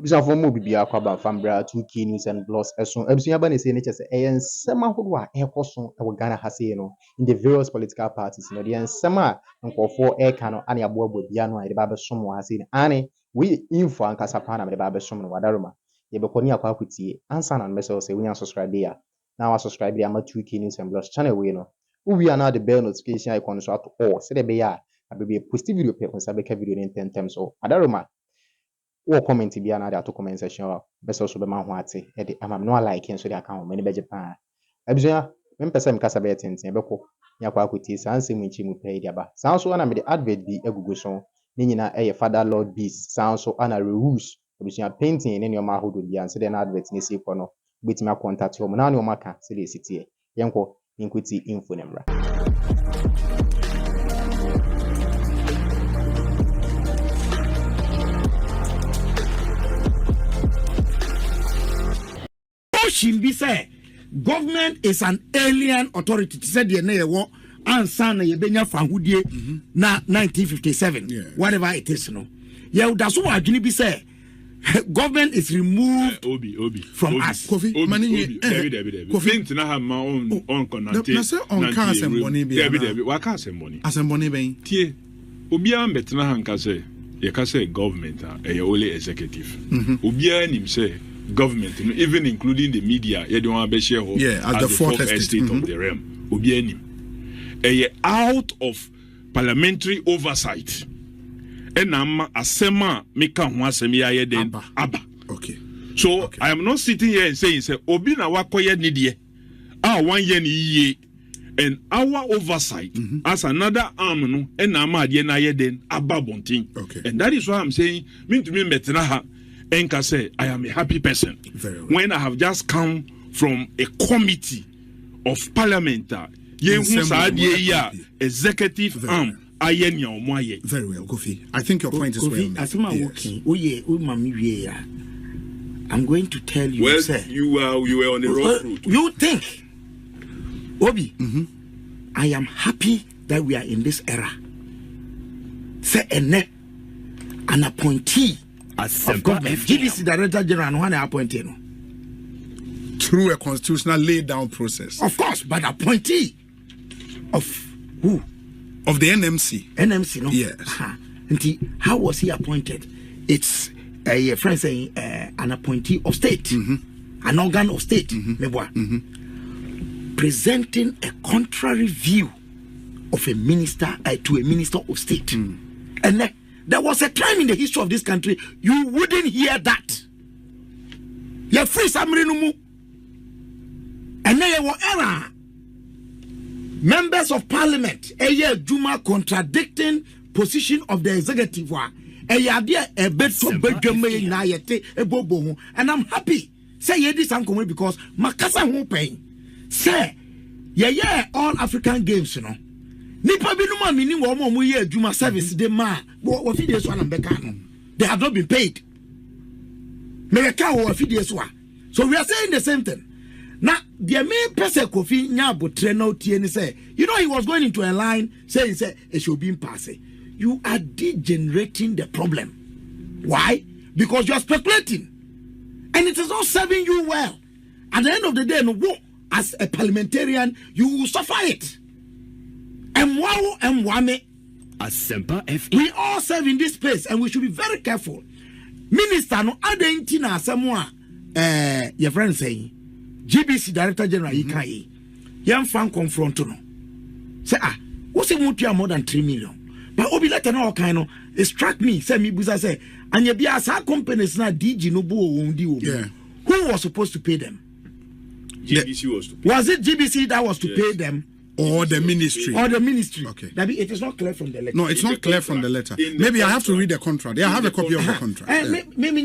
Abisa for mo bibia kwaba fambra 2K News and Plus eso abisa ba na say nature say ensema hodo a ekoso e Ghana ha say no in the various political parties no the ensema nkofo e ka no ane aboabo bia no a de ba besom wa ha say ane we info ankasa pa na de ba besom no wadaroma ye be koni akwa akutie ansa na message say we subscribe ya na wa subscribe ya ma 2K News and Plus channel we no we are now the bell notification icon so at all say de be ya abebe post video pe onsa be ka video in 10 times so wadaroma or comment bi na to comment section be so be ma ho ate e de amam no like en so de aka ho mani beje pa abusua me pese me kasa be tenten be ko nya kwa akuti sanse mu nchi mu pay de ba sanso na me de advert bi egugu so ni nyina e father lord beast sanso ana rules abusua painting ni nyoma hodo bi an se de na advert ni si ko no betimi contact yo mo na nyoma ka se de sitie yenko inkuti info nemra Shimbi say government is an alien authority. Said the na yewo ansa na yebenya fahudie na 1957 whatever it is no. Yeah, that's what adwini bi say government is removed from us. Kofi David Kofi na ha ma on konante na say on ka asemboni bi David wa ka asemboni ben tie obi an betena ha nka say ye ka say government e only executive obi an nim say government, even including the media, you don't have a share as the fourth estate of the realm. Obianim, out of parliamentary oversight. And I'm a sema meka ho asemi aye den aba. Okay. So I am not sitting here and saying say obi na wakoye ni de. 1 year ni ye. And our oversight as another arm no and na ma de na ye den aba bontin. Okay. And that is why I'm saying me to me metena ha. Enka say, I am a happy person. Very well. When I have just come from a committee of parliament, executive arm, very well, Kofi. I think your point is well. I'm going to tell you. Well, sir, you were on the road route. You think, Obi, I am happy that we are in this era. Say, an appointee of government, GDC Director General, one appointed through a constitutional laid down process. Of course, but appointee of who? Of the NMC. NMC, no? Yes. How was he appointed? It's a friend saying an appointee of state, an organ of state, presenting a contrary view of a minister to a minister of state. And there was a time in the history of this country you wouldn't hear that. You're free Samrinumu. And now you were error. Members of parliament, Juma contradicting position of the executive. And I'm happy. Say this uncle because Makasa won't pay. Say, all African games, you know. Nipa binuma mini wo mo ye Juma service de ma wo fidie so na beka no they have not been paid me ka wo fidie so so we are saying the same thing now the main person Kofi nya abotre na otie ni say you know he was going into a line saying say it should be passe. You are degenerating the problem. Why? Because you are speculating and it is not serving you well. At the end of the day no as a parliamentarian you will suffer it. We all serve in this space and we should be very careful. Minister no adentina samoa your friend saying GBC Director General Ikai yam fan confront no say what's it more than 3 million but obi let no kind no it struck me say me buza say anya bia sa companies na DG no bo wondi obi who was supposed to pay them? GBC was it GBC that was to pay them? Or the ministry. Okay. It is not clear from the letter. No, it's not clear from the letter. Maybe I have to read the contract. I have a copy of the contract. Maybe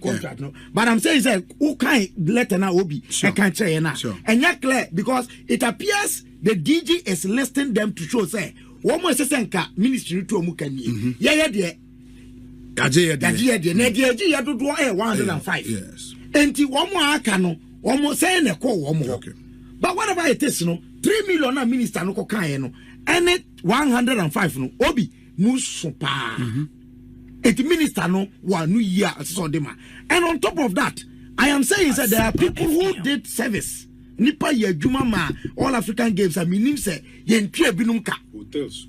contract, no. But I'm saying that who can letter now obi I can't say now. And not clear because it appears the DG is listing them to show say one more senka ministry to omukani. Yeah, dear. Gaje ya do 105. Yes. Enti one more akano, one more say na call one more. Okay. But whatever it is, no 3 million na minister no kokan no and 105 no obi musupa it minister no one new year so dem. And on top of that, I am saying that there are people who did service. Nipa ye adwuma ma all African Games and meaning say ye ntwe binum ka. Hotels.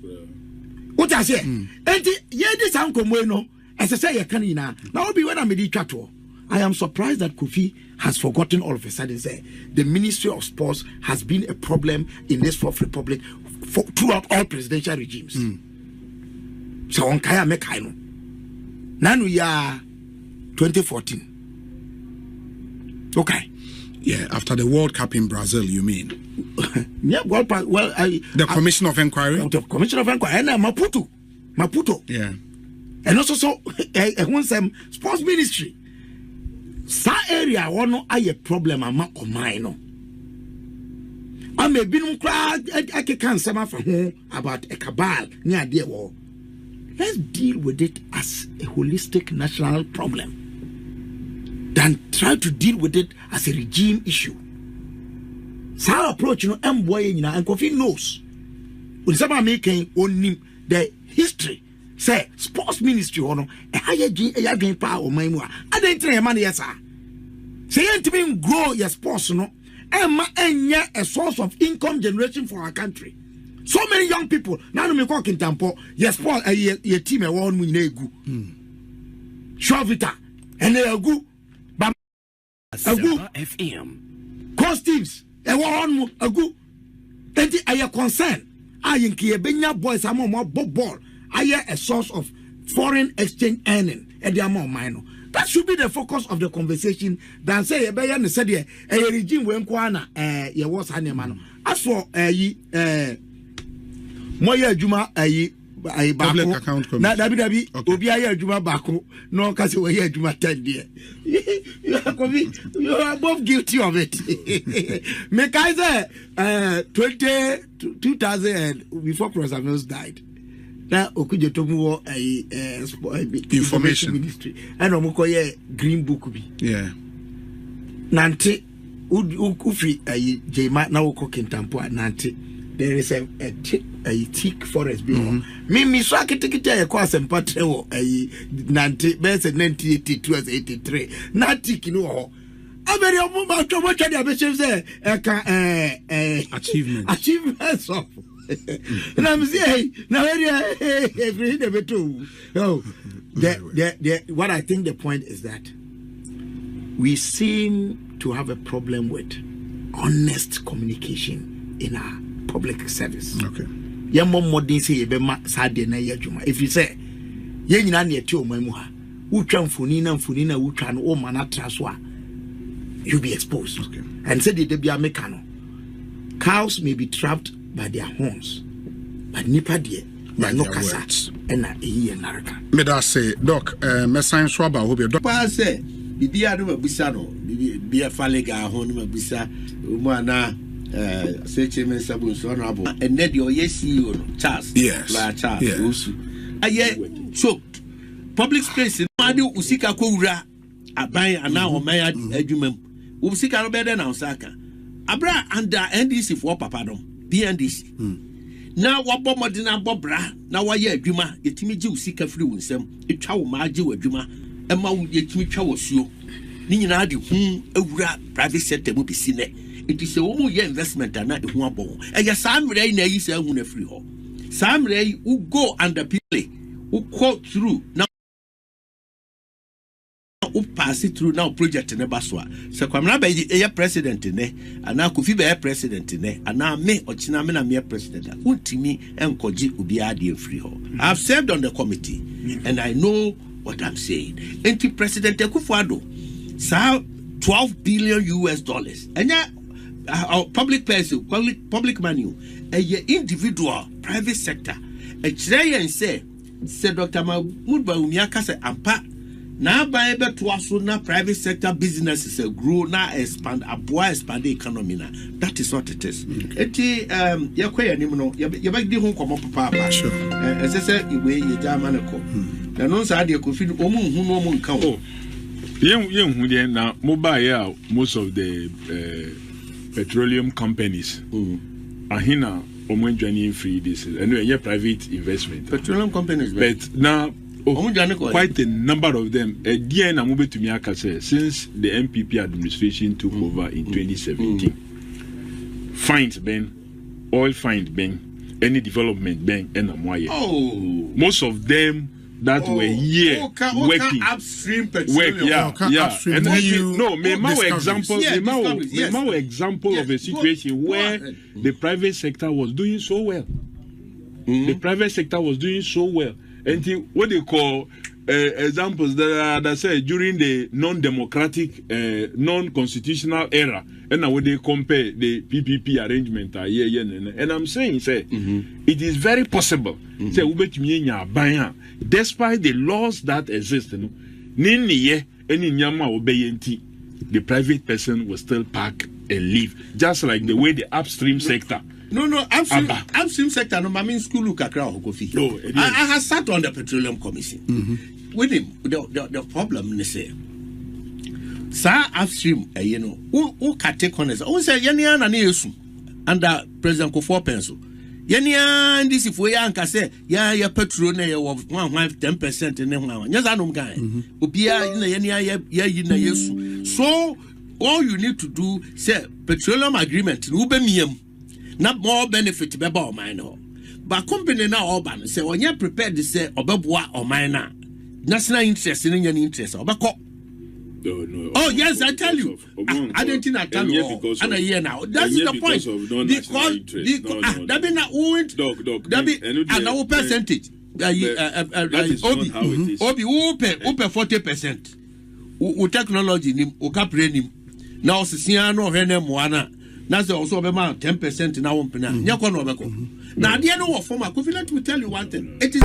What I say? Enti ye this ankomo no, as I say ye kan ina. Now be when I made twa to. I am surprised that Kofi has forgotten all of a sudden say the Ministry of Sports has been a problem in this Fourth Republic throughout all presidential regimes. So on kaya me kaino. Nanu ya 2014. Okay. Yeah, after the World Cup in Brazil, you mean? Yeah, the Commission of Inquiry? The Commission of Inquiry, and Maputo. Yeah. And also, some sports ministry. Sa area, one a problem, ama or mine. I may be no crowd, I can't say about a cabal near the war. Let's deal with it as a holistic national problem than try to deal with it as a regime issue. So our approach, and Kofi knows. When somebody making only the history, say sports ministry or no, a higher gain power or my more. I didn't tell money, yes, sir. Say to me, grow your sports, no, and a source of income generation for our country. So many young people now me talk in Tampo. Yes, sport your team a one win egu. Shovita and they are good. FM. Costumes a one a good. Then I am concerned. I in Kiebenya boys are more ball. I am a source of foreign exchange earning at the amount minor. That should be the focus of the conversation than say a bayan said a regime when Kwana was Hanemano. As for Moya Juma public account committee. Na Dabi Obiaya Juma Bako, no Kasi Juma 10 year. You are both guilty of it. Mekaiser 2000 before Professor Mills died. Now Okuje Tomu information ministry and Omukoye green book be. Yeah. Nante Ufi Jema na Ukokin Tampo Nante. There is a thick forest below. Me so akitikita yakwa sempatre wo nante best 1982 as 83. Na thick no ho. Aberi omuma twa twa dia be say achievements of. And I'm saying now every day beto. Oh, what I think the point is that we seem to have a problem with honest communication in our public service. Okay. Yammo modern say be ma sade na yadwuma. If you say ye nyina na eti omamu ha, utwa mfoni na utwa no o mana traso a, you be exposed. Okay. And say the bia meka no. Cows may be trapped by their horns, but nipa de by no kasa and na eyi naraka. Me da say doc me sign swaba ho be doc pa say bibia no mabisa no bibia falega ho no mabisa mo ana say chairman Sabu so honorable and net your CEO no Charles. Yes. La Charles. Yeah. Osu aye choked public space no ade usika kwura aban ana ho man adwumam usika no be dey na usaka abra under NDC for papa dom BNDC na wabo modina bobra na waye adwuma yetimi gi usika firi wunsem etwa wo ma agi wadwuma ema wo yetimi twa wosuo ni nyina de hu ewura private sector mu bisi ne it is a woman investment and not the one bone. And your Samurai na is a woman free ho. Samurai who go under people who quote through now who pass it through now project in a baswa. So come now by a president in there, and now could be a president in there, and now me or Chinamina mere president. Who to me and Koji will be a free ho. I've served on the committee and I know what I'm saying. Anti President Akufo-Addo, so $12 billion and yeah. Our public person, public money, a individual, private sector. A Chilean say Dr. Bawumia say ampa now by able to also now private sector businesses grow now expand the economy now. That is what it is. Eti yakwe animno yabagdi ho komo papa. Sure. As I said, you way you German ko. Na no sa de ko fi omu hu no omu nka ho. Yen hu de na mobile most of the petroleum companies ahina omwenjani free this and we private investment petroleum companies but now quite a number of them. Again, I'm moving to Miyaka since the MPP administration took over in 2017. Fines Ben, oil fines Ben, any development Ben, and Amwaye. Most of them that were here working upstream petroleum. Upstream. And example of a situation where the private sector was doing so well. The private sector was doing so well. And what they call examples that say during the non-democratic, non-constitutional era, and now when they compare the PPP arrangement, and I'm saying, it is very possible. Despite the laws that exist, the private person will still park and leave, just like the way the upstream sector. Upstream sector. No, I mean school look at Kofi. I have sat on the petroleum commission. With him, the problem is sir upstream. Who can take on us? Who say Yania na nesu under President Kufuor pencil. Yania NDC for yanka say ya petrol na ya 10% in one. Yes, I know guy. Ubia Yania yina yesu. So all you need to do say petroleum agreement. Ubemiem. Not more benefit be about mine. But company now urban say when you prepared to say obebua or minor national interest in your interest obako. No. Oh yes, I tell you. I don't think I tell you. And a year now. That's the point. Because that be not won't. That be an our percentage. Obi who pay 40%. Who technology nim who capre nim. Now Sisiano Hene Moana. That's also about 10% in our pena. Now, the end of former, let me tell you one thing. It is.